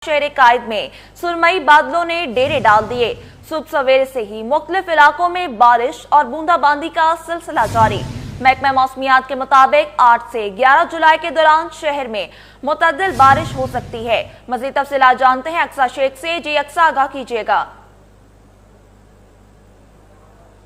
शहर कायद में सुरमई बादलों ने डेरे डाल दिए। सुबह सवेरे से ही मुख्तलिफ इलाकों में बारिश और बूंदाबांदी का सिलसिला जारी। महकमा मौसमियात के मुताबिक 8 से 11 जुलाई के दौरान शहर में मुतअद्दिल बारिश हो सकती है। मज़ीद तफसीलात जानते हैं अक्सा शेख से। जी अक्सा, आगाह कीजिएगा।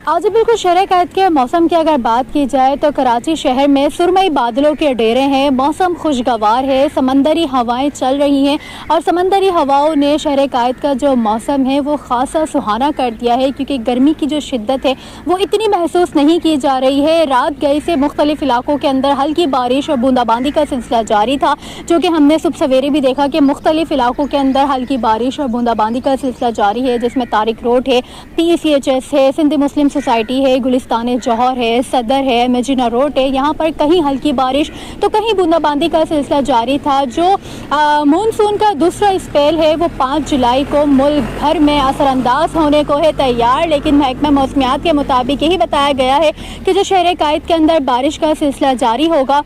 आज बिल्कुल शहर कायद के मौसम की अगर बात की जाए तो कराची शहर में सुरमई बादलों के डेरे हैं। मौसम खुशगवार है, समंदरी हवाएं चल रही हैं और समंदरी हवाओं ने शहर कायद का जो मौसम है वो खासा सुहाना कर दिया है, क्योंकि गर्मी की जो शिद्दत है वो इतनी महसूस नहीं की जा रही है। रात गए से मुख्तलिफ इलाकों के अंदर हल्की बारिश और बूंदाबांदी का सिलसिला जारी था, जो कि हमने सुबह सवेरे भी देखा कि मुख्तलिफ इलाकों के अंदर हल्की बारिश और बूंदाबांदी का सिलसिला जारी है, जिसमें तारिक रोड है, PCHS है, सिंधी मुस्लिम सोसाइटी है, गुलिस्तान जौहर है, सदर है, मजीना रोड है। यहाँ पर कहीं हल्की बारिश तो कहीं बूंदाबांदी का सिलसिला जारी था। जो मानसून का दूसरा स्पेल है वो 5 जुलाई को मुल्क भर में असरअंदाज होने को है तैयार, लेकिन महकमा मौसमियात के मुताबिक यही बताया गया है कि जो शहर कायद के अंदर बारिश का सिलसिला जारी होगा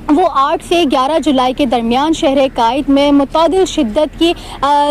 वो 8 से 11 जुलाई के दरमियान शहर कायद में मुतअद्दिल शिद्दत की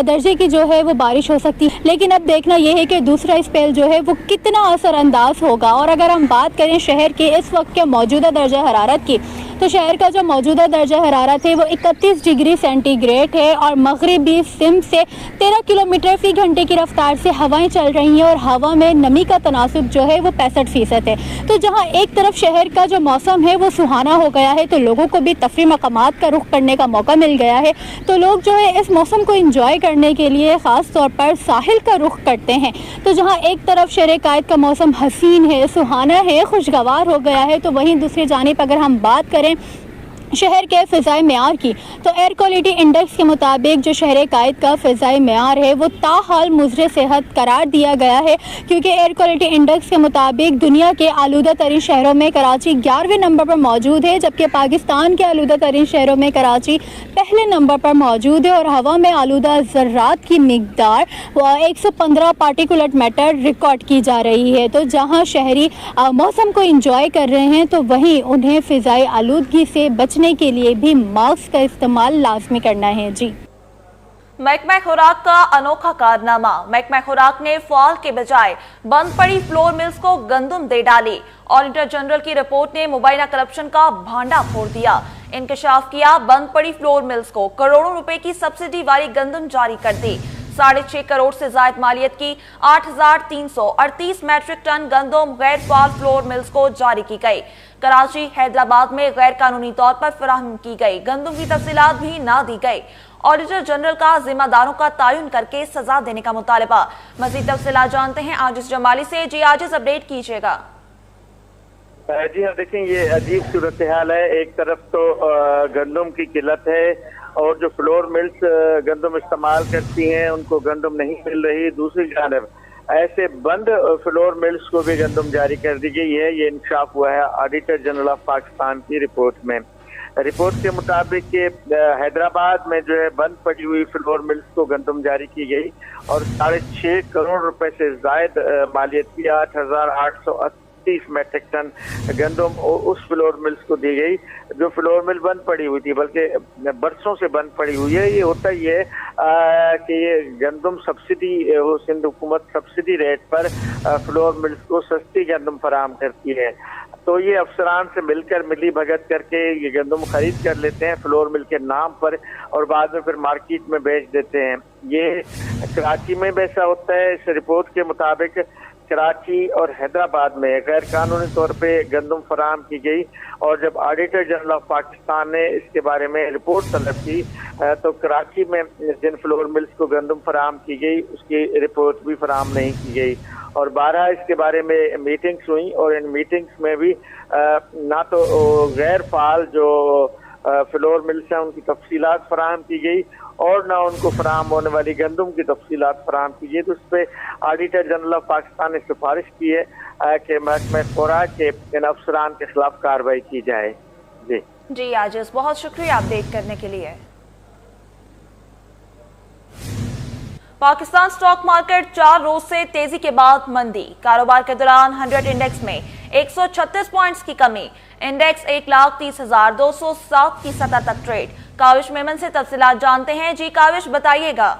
दर्जे की जो है वो बारिश हो सकती है। लेकिन अब देखना यह है कि दूसरा स्पेल जो है वो कितना असरअंदाज होगा। और अगर हम बात करें शहर के इस वक्त के मौजूदा दर्जा हरारत की, तो शहर का जो मौजूदा दर्जा हरारत है वो 31 डिग्री सेंटीग्रेड है और मगरिबी सिम से 13 किलोमीटर फी घंटे की रफ्तार से हवाएं चल रही हैं और हवा में नमी का तनासुब जो है वो 65% है। तो जहां एक तरफ शहर का जो मौसम है वो सुहाना हो गया है, तो लोगों को भी तफरी मकामात का रुख करने का मौका मिल गया है। तो लोग जो है इस मौसम को इंजॉय करने के लिए ख़ास तौर पर साहिल का रुख करते हैं। तो जहाँ एक तरफ शहर कायद का मौसम हसीन है, सुहाना है, खुशगवार हो गया है, तो वहीं दूसरी जानिब अगर हम बात करें शहर के फ़िज़ाई मेयार की, तो एयर क्वालिटी इंडेक्स के मुताबिक जो शहर कायद का फ़िज़ाई मेयार है वो ताहाल मुज़र सेहत करार दिया गया है, क्योंकि एयर क्वालिटी इंडेक्स के मुताबिक दुनिया के आलूदा तरीन शहरों में कराची 11वें नंबर पर मौजूद है, जबकि पाकिस्तान के आलूदा तरीन शहरों में कराची पहले नंबर पर मौजूद है। और हवा में आलूदा ज़र्रात की मिकदार 115 पार्टिकुलेट मैटर रिकॉर्ड की जा रही है। तो जहाँ शहरी मौसम को इंजॉय कर रहे हैं, तो वहीं उन्हें फ़िज़ाई आलूदगी से बचने के लिए भी मास्क का इस्तेमाल लाजमी करना है। जी, महकमा खुराक का अनोखा कारनामा। महकमा खुराक ने फॉल के बजाय बंद पड़ी फ्लोर मिल्स को गंदम दे डाली। ऑडिटर जनरल की रिपोर्ट ने मुबैना करप्शन का भांडा फोड़ दिया। इंकशाफ किया, बंद पड़ी फ्लोर मिल्स को करोड़ों रुपए की सब्सिडी वाली गंदम जारी कर दी। 6.5 करोड़ से जायद मालियत की 8,338 मैट्रिक टन गंदम गैर फाल फ्लोर मिल्स को जारी की गई। कराची, हैदराबाद में गैर कानूनी तौर पर फराहम की गई गंदम की तफसीलात भी ना दी गई। ऑडिटर जनरल का जिम्मेदारों का तायुन करके सजा देने का मुतालबा। मजीद तफसीलात जानते हैं आजिज जमाली से। जी आजिज, अपडेट कीजिएगा। जी हाँ, देखें ये अजीब सूरत हाल है। एक तरफ तो गंदम की किल्लत है और जो फ्लोर मिल्स गंदम इस्तेमाल करती हैं उनको गंदम नहीं मिल रही। दूसरी जानब ऐसे बंद फ्लोर मिल्स को भी गंदम जारी कर दी गई है। ये इंकशाफ हुआ है ऑडिटर जनरल ऑफ पाकिस्तान की रिपोर्ट में। रिपोर्ट के मुताबिक कि हैदराबाद में जो है बंद पड़ी हुई फ्लोर मिल्स को गंदम जारी की गई और 6.5 करोड़ रुपए से जायद मालियत की 8,838 मैट्रिक टन गंदम उस फ्लोर मिल्स को दी गई जो फ्लोर मिल बंद पड़ी हुई थी, बल्कि बरसों से बंद पड़ी हुई है। ये होता ही है कि ये गंदम सब्सिडी सिंध हुकूमत सब्सिडी रेट पर फ्लोर मिल्स को सस्ती गंदम फराहम करती है। तो ये अफसरान से मिलकर मिली भगत करके ये गंदम खरीद कर लेते हैं फ्लोर मिल के नाम पर और बाद में फिर मार्केट में बेच देते हैं। ये कराची में भी ऐसा होता है। इस रिपोर्ट के मुताबिक कराची और हैदराबाद में गैर कानूनी तौर पे गंदम फराहम की गई और जब ऑडिटर जनरल ऑफ पाकिस्तान ने इसके बारे में रिपोर्ट तलब की तो कराची में जिन फ्लोर मिल्स को गंदम फराहम की गई उसकी रिपोर्ट भी फराहम नहीं की गई। और 12 इसके बारे में मीटिंग्स हुई और इन मीटिंग्स में भी ना तो गैर फाल जो फ्लोर मिल्स हैं उनकी तफसीलात फराहम की गई और ना उनको फराहम होने वाली गंदम की तफसीलात फराहम की गई। तो उस पर ऑडिटर जनरल ऑफ पाकिस्तान ने सिफारिश की है कि महकमा खुराक के इन अफसरान के खिलाफ कार्रवाई की जाए। जी आजिज, बहुत शुक्रिया अपडेट करने के लिए। पाकिस्तान स्टॉक मार्केट 4 रोज से तेजी के बाद मंदी। कारोबार के दौरान 100 इंडेक्स में 136 पॉइंट्स की कमी। इंडेक्स 1,30,207 की सतह तक ट्रेड। काविश मेमन से तफसीलात जानते हैं। जी काविश, बताइएगा।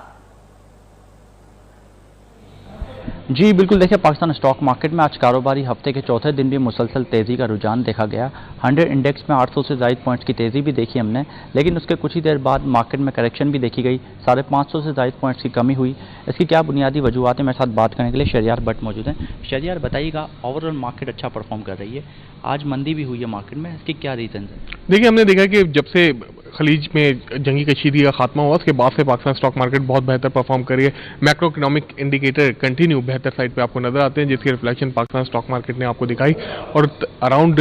जी बिल्कुल, देखिए पाकिस्तान स्टॉक मार्केट में आज कारोबारी हफ्ते के चौथे दिन भी मुसलसल तेज़ी का रुझान देखा गया। 100 इंडेक्स में 800 से ज़ायद पॉइंट्स की तेज़ी भी देखी हमने, लेकिन उसके कुछ ही देर बाद मार्केट में करेक्शन भी देखी गई। 550 से ज़ायद पॉइंट्स की कमी हुई। इसकी क्या बुनियादी वजूहत है, मेरे साथ बात करने के लिए शहरियार भट्ट मौजूद हैं। शहरियार, बताइएगा, ओवरऑल मार्केट अच्छा परफॉर्म कर रही है, आज मंदी भी हुई है मार्केट में, इसकी क्या रीज़न है? देखिए, हमने देखा कि जब से खलीज में जंगी कशीदगी का खात्मा हुआ, उसके बाद से पाकिस्तान स्टॉक मार्केट बहुत बेहतर परफॉर्म कर रही है। मैक्रो इकोनॉमिक इंडिकेटर कंटिन्यू बेहतर साइड पे आपको नजर आते हैं, जिसकी रिफ्लेक्शन पाकिस्तान स्टॉक मार्केट ने आपको दिखाई और अराउंड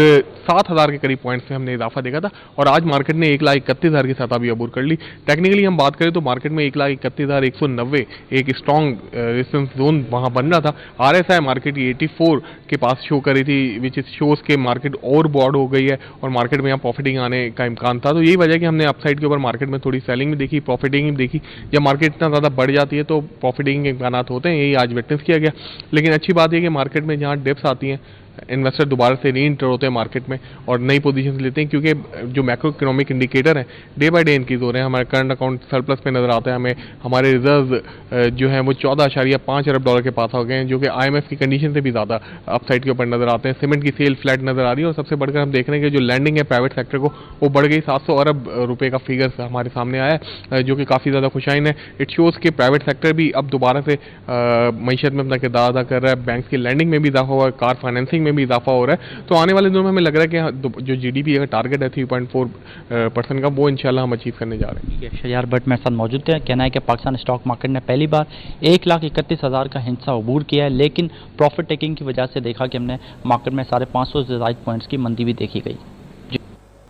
7,000 के करीब पॉइंट से हमने इजाफा देखा था और आज मार्केट ने 1,31,000 की सतह भी अबूर कर ली। टेक्निकली हम बात करें तो मार्केट में 1,31,190 एक स्ट्रॉन्ग रेजिस्टेंस जोन वहाँ बन रहा था। RSI मार्केट की 84 के पास शो कर रही थी, विच इज शोज के मार्केट ओवर बॉर्ड हो गई है और मार्केट में यहाँ प्रॉफिटिंग आने का इम्कान था। तो यही वजह है कि हमने अपसाइड के ऊपर मार्केट में थोड़ी सेलिंग भी देखी, प्रॉफिटिंग भी देखी। जब मार्केट इतना ज़्यादा बढ़ जाती है तो प्रॉफिटिंग के इम्कान होते हैं, यही आज विटनेस किया गया। लेकिन अच्छी बात है कि मार्केट में जहाँ डिप्स आती हैं, इन्वेस्टर दोबारा से री इंटर होते हैं मार्केट में और नई पोजीशन लेते हैं, क्योंकि जो मैक्रो इकोनॉमिक इंडिकेटर हैं डे बाय डे इंक्रीज हो रहे हैं। हमारे करंट अकाउंट सरप्लस पे नजर आता है हमें, हमारे रिजर्व जो है वो 14.5 अरब डॉलर के पास हो गए हैं, जो कि IMF की कंडीशन से भी ज़्यादा अपसाइड के ऊपर नजर आते हैं। सीमेंट की सेल फ्लैट नजर आ रही है और सबसे बढ़कर हम देख रहे हैं कि जो लैंडिंग है प्राइवेट सेक्टर को, वो बढ़ गई। 700 अरब रुपये का फिगर हमारे सामने आया है, जो कि काफ़ी ज़्यादा खुशाइन है। इट शोज़ कि प्राइवेट सेक्टर भी अब दोबारा से मीशत में अपना किरदार अदा कर रहा है। बैंक्स की लैंडिंग में भी इजाफा हुआ है, कार फाइनेंसिंग में भी इजाफा हो रहा है। तो आने वाले दिनों में हमें लग रहा है कि जो GDP का टारगेट है 3.4% का, वो इंशाल्लाह हम अचीव करने जा रहे हैं। शहरियार भट्ट मेरे साथ मौजूद है। कहना है कि पाकिस्तान स्टॉक मार्केट ने पहली बार 1,31,000 का हिस्सा अबूर किया है, लेकिन प्रॉफिट टेकिंग की वजह से देखा कि हमने मार्केट में 550 से ज़ायद पॉइंट्स की मंदी भी देखी गई।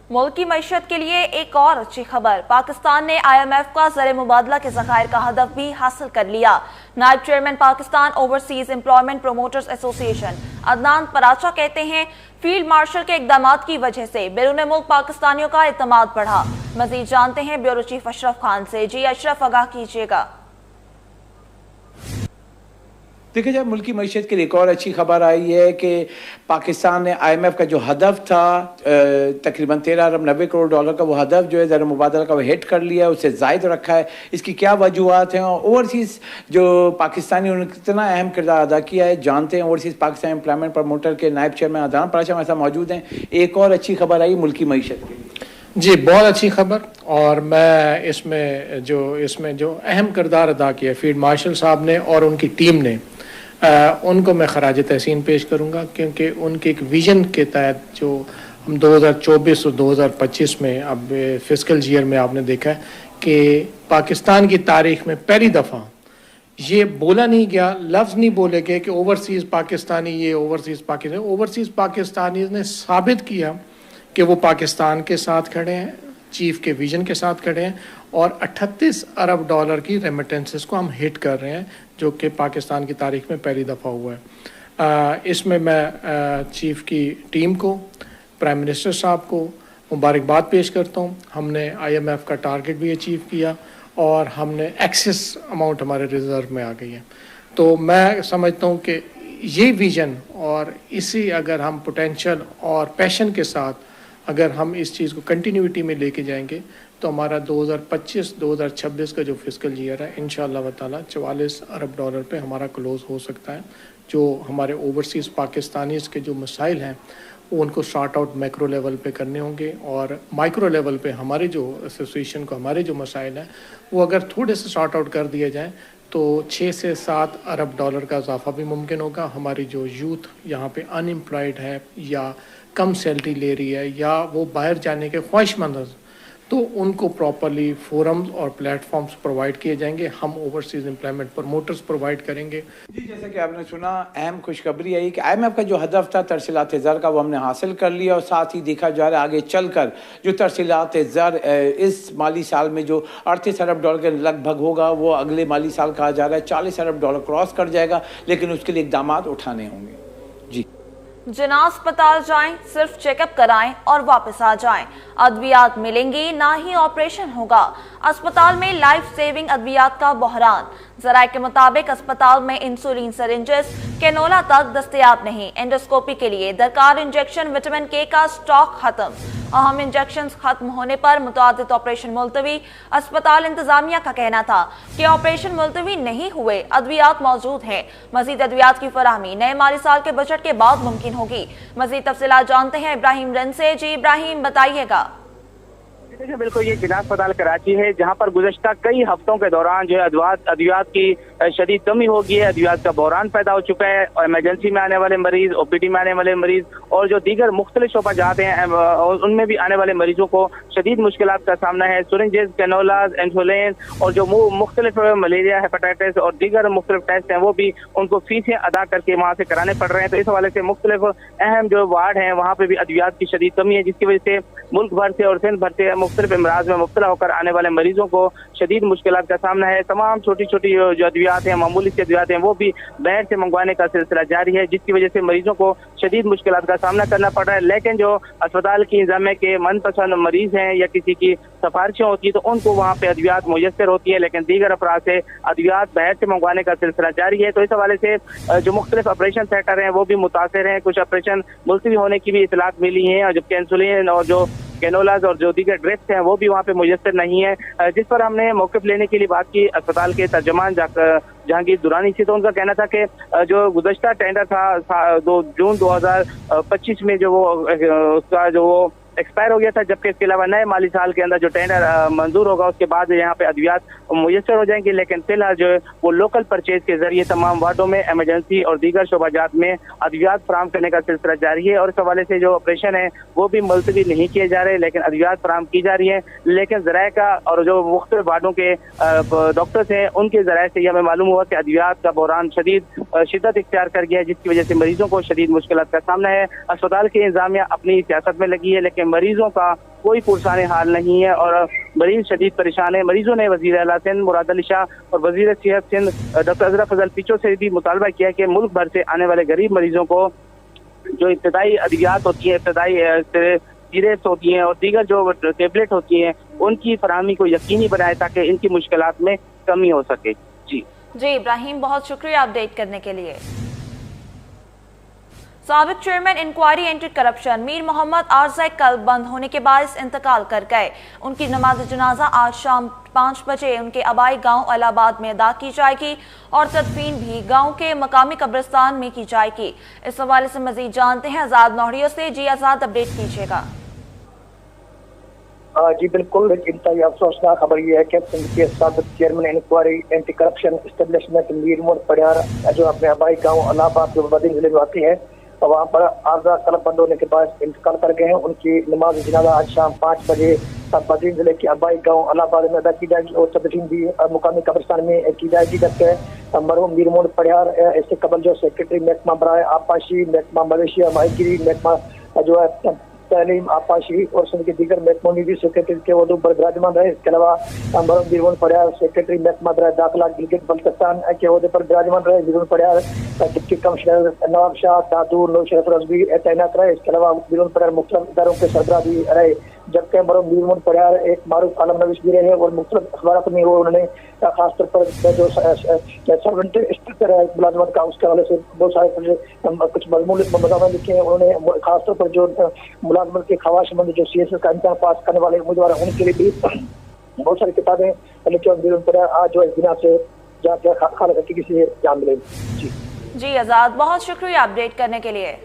मुल्क की मईशत के लिए एक और अच्छी खबर, पाकिस्तान ने IMF का ज़र मुबादला के ज़खायर का हदफ भी हासिल कर लिया। नायब chairman Pakistan overseas employment promoters association Adnan Paracha कहते हैं, फील्ड मार्शल के इक़दामात की वजह से बैरून मुल्क पाकिस्तानियों का एतमाद बढ़ा। मजीद जानते हैं ब्यूरो चीफ अशरफ खान से। जी अशरफ, आगाह कीजिएगा। देखिए, जब मुल्क की मईशत के लिए एक और अच्छी खबर आई है कि पाकिस्तान ने IMF का जो हदफ था तकरीबन 13 अरब 90 करोड़ डॉलर का, वो हदफ जो है ज़र मुबादला का वो हिट कर लिया, उससे ज़ायद रखा है। इसकी क्या वजूहत हैं और ओवरसीज़ जो पाकिस्तानी उन्होंने कितना अहम किरदार अदा किया है, जानते हैं। ओवरसीज़ पाकिस्तान एम्प्लॉयमेंट प्रमोटर के नायब चेयरमैन अदनान पराचा हमारे साथ मौजूद हैं। एक और अच्छी खबर आई मुल्क की मईशत के लिए। जी, बहुत अच्छी खबर, और मैं इसमें जो अहम किरदार अदा किया फील्ड मार्शल साहब ने और उनकी टीम ने, उनको मैं खराज तहसीन पेश करूंगा, क्योंकि उनके एक विजन के तहत जो हम 2024 और 2025 में अब फिस्कल ईयर में आपने देखा है कि पाकिस्तान की तारीख में पहली दफ़ा ये बोला नहीं गया, लफ्ज़ नहीं बोले गए कि ओवरसीज़ पाकिस्तानी ये ओवरसीज़ पाकिस्तानी ने साबित किया कि वो पाकिस्तान के साथ खड़े हैं, चीफ के विजन के साथ खड़े हैं और 38 अरब डॉलर की रेमिटेंसेस को हम हिट कर रहे हैं, जो कि पाकिस्तान की तारीख में पहली दफ़ा हुआ है। इसमें मैं चीफ की टीम को, प्राइम मिनिस्टर साहब को मुबारकबाद पेश करता हूँ। हमने IMF का टारगेट भी अचीव किया और हमने एक्सेस अमाउंट हमारे रिजर्व में आ गई है। तो मैं समझता हूँ कि ये विजन और इसी अगर हम पोटेंशियल और पैशन के साथ अगर हम इस चीज़ को कंटिन्यूटी में लेके जाएंगे तो हमारा 2025-2026 का जो फिस्कल ईयर है इंशाअल्लाह ताला 44 अरब डॉलर पे हमारा क्लोज हो सकता है। जो हमारे ओवरसीज़ पाकिस्तानीज़ के जो मसाइल हैं वो उनको शॉर्ट आउट मैक्रो लेवल पे करने होंगे और माइक्रो लेवल पे हमारे जो एसोसिएशन को हमारे जो मसाइल हैं वो अगर थोड़े से शॉर्ट आउट कर दिए जाएँ तो 6 से 7 अरब डॉलर का इजाफा भी मुमकिन होगा। हमारी जो यूथ यहाँ पे अनएम्प्लॉयड है या कम सैलरी ले रही है या वो बाहर जाने के ख्वाहिशमंद हैं, तो उनको प्रॉपरली फोरम्स और प्लेटफॉर्म्स प्रोवाइड किए जाएंगे। हम ओवरसीज एम्प्लॉयमेंट प्रमोटर्स प्रोवाइड करेंगे। जी, जैसा कि आपने सुना, अहम खुशखबरी आई कि IMF का जो हदफ था तरसीलात ज़र का, वो हमने हासिल कर लिया और साथ ही देखा जा रहा है आगे चलकर जो तरसीलात ज़र इस माली साल में जो 38 अरब डॉलर के लगभग होगा, वो अगले माली साल कहा जा रहा है 40 अरब डॉलर क्रॉस कर जाएगा, लेकिन उसके लिए इक़दामात उठाने होंगे। जी, जना अस्पताल जाएं, सिर्फ चेकअप कराएं और वापस आ जाएं। अद्वियात मिलेंगी, ना ही ऑपरेशन होगा। अस्पताल में लाइफ सेविंग अद्वियात का बहरान। जराये के मुताबिक अस्पताल में इंसुलिन सिरिंजेस कैनोला तक दस्तयाब नहीं। एंडोस्कोपी के लिए दरकार इंजेक्शन विटामिन K का स्टॉक खत्म। अहम इंजेक्शन खत्म होने पर मुतअद्दिद ऑपरेशन मुलतवी। अस्पताल इंतजामिया का कहना था कि ऑपरेशन मुलतवी नहीं हुए, अद्वियात मौजूद हैं। मजीद अद्वियात की फराहमी नए माली साल के बजट के बाद मुमकिन होगी। मजीद तफसीलात जानते हैं इब्राहिम रन से। जी इब्राहिम, बताइएगा। बिल्कुल, ये जिला अस्पताल कराची है जहां पर गुज़श्ता कई हफ्तों के दौरान जो है अद्वियात की शदीद कमी हो गई है। अद्वियात का बहरान पैदा हो चुका है और इमरजेंसी में आने वाले मरीज, OPD में आने वाले मरीज और जो दीगर मुख्तलिफ शोबा जाते हैं उनमें भी आने वाले मरीजों को शदीद मुश्किलात का सामना है। सिरिंजेस, कैनोलाज, इंसुलिन और जो मुख्तलिफ मलेरिया, हेपेटाइटिस और दीगर मुख्तलिफ टेस्ट हैं वो भी उनको फीसें अदा करके वहाँ से कराने पड़ रहे हैं। तो इस हवाले से मुख्तलिफ अहम जो वार्ड हैं वहाँ पे भी अद्वियात की शदीद कमी है, जिसकी वजह से मुल्क भर से और सिंध भर से मुख्तलिफ अमराज में मुब्तला होकर आने वाले मरीजों को शदीद मुश्किलात का सामना है। तमाम छोटी छोटी जो अद्वियात हैं, मामूली सी अद्वियात हैं, वो भी बाहर से मंगवाने का सिलसिला जारी है, जिसकी वजह से मरीजों को शदीद मुश्किलात का सामना करना पड़ रहा है। लेकिन जो अस्पताल की इंतजामिया के मनपसंद मरीज हैं या किसी की सिफारिशें होती है तो उनको वहाँ पे अद्वियात मुयस्सर होती है, लेकिन दीगर अफराद से अद्वियात बाहर से मंगवाने का सिलसिला जारी है। तो इस हवाले से जो मुख्तलिफ ऑपरेशन थिएटर हैं वो भी मुतासिर हैं, कुछ ऑपरेशन मुलतवी होने की भी इतलात मिली है और जबकि इंसुलिन और जो कैनोलाज और जो दीगर ड्रिप्स हैं वो भी वहाँ पे मुयस्सर नहीं है, जिस पर हमने मौक़िफ़ लेने के लिए बात की अस्पताल के तर्जुमान जहांगीर दुरानी से। तो उनका कहना था कि जो गुज़श्ता टेंडर था 2 जून 2025 में जो वो उसका जो वो एक्सपायर हो गया था, जबकि इसके अलावा नए माली साल के अंदर जो टेंडर मंजूर होगा उसके बाद यहाँ पे अद्वियात मुयस्सर हो जाएंगे। लेकिन फिलहाल जो है वो लोकल परचेज के जरिए तमाम वार्डों में इमरजेंसी और दीगर शोबाजात में अद्वियात फराहम करने का सिलसिला जारी है और इस हवाले से जो ऑपरेशन है वो भी मुलतवी नहीं किए जा रहे, लेकिन अद्वियात फराहम की जा रही है। लेकिन ज़राए का और जो मुख्तलिफ वार्डों के डॉक्टर्स हैं उनके ज़राए से हमें मालूम हुआ कि अद्वियात का बहरान शिद्दत इख्तियार कर गया है, जिसकी वजह से मरीजों को शदीद मुश्किलात का सामना है। अस्पताल की इंतजामिया अपनी सियासत में लगी है, लेकिन मरीजों का कोई पुरसाने हाल नहीं है और मरीज शदीद परेशान है। मरीजों ने वज़ीर आला सिंध मुराद अली शाह और वज़ीर सेहत सिंध डॉक्टर अजरफ फजल पिचो से भी मुतालबा किया कि मुल्क भर से आने वाले गरीब मरीजों को जो इब्तदाई अद्वियात होती है, इब्तदाई सीरप्स होती हैं और दीगर जो टेबलेट होती हैं उनकी फराहमी को यकीनी बनाए ताकि इनकी मुश्किलात में कमी हो सके। जी इब्राहिम, बहुत शुक्रिया अपडेट करने के लिए। साबिक chairman inquiry anti corruption Mir Mohammad Arzai कल बंद होने के बायस इंतकाल कर गए। उनकी नमाज जनाजा आज शाम 5 बजे उनके आबाई गांव अलाहाबाद में अदा की जाएगी और तदफीन भी गांव के मकामी कब्रिस्तान में की जाएगी। इस हवाले से मजीद जानते हैं आजाद नौहरियों से। जी आजाद, अपडेट कीजिएगा। जी बिल्कुल, इंतहाई अफसोसनाक खबर यह है कि सिंध के साबिक chairman inquiry anti corruption establishment Mir Mohammad Parhiyar जो अपने आबाई गाँव अलाहाबाद जो बदीन जिले में आती है और वहाँ पर आर्जा कलब बंद होने के बाद इंतकाल कर गए हैं। उनकी नमाज जनाजा आज शाम 5 बजे बदीन जिले के आबाई गाँव अलाहाबाद में अदा की जाएगी और तदफीन भी मुकामी कब्रिस्तान में की जाएगी। जबकि मरहूम मीर मोहम्मद पड़ियार इससे कबल जो सेक्रेटरी महकमा बराए आपाशी, महकमा मवेशिया माहीगिरी, महकमा जो है तालीम आपाशी और सिंध के दीगर महकमों में भी सेक्रेटरी के वदू पर विराजमान रहे। इसके अलावा मरहूम मीर मोहम्मद पड़ियार सेक्रेटरी महकमा बराए दाखिला गिलगित बल्तिस्तान के वहदे पर विराजमान रहे। मीर मोहम्मद पड़ियार डिप्टी कमिश्नर नवाब शाह, दादूर, नौशरफ रजवी तैनात रहे। इसके अलावा मीर मोहम्मद पड़ियार मुख्तलिफ इदारों के सरबराह भी रहे। जबकि मरहूम मीर मोहम्मद पड़ियार एक मारूफ आलम नवीस भी रहे और मुख्तलिफ अखबारात में वो उन्होंने खासतौर पर जो सर्वेंट स्ट्रक्चर है मुलाजमत का उसके हवाले से बहुत सारे कुछ मजमून मज़ामिन लिखे हैं। उन्होंने खासतौर पर जो मुलाजमत के ख्वाहिशमंद जो CSS का इम्तिहान पास करने वाले उम्मीदवार हैं उनके लिए भी बहुत सारी किताबें लिखी और आज जो इस बिना से जाकर खाल हकीकी से जान मिलेगी। जी आजाद, बहुत शुक्रिया अपडेट करने के लिए।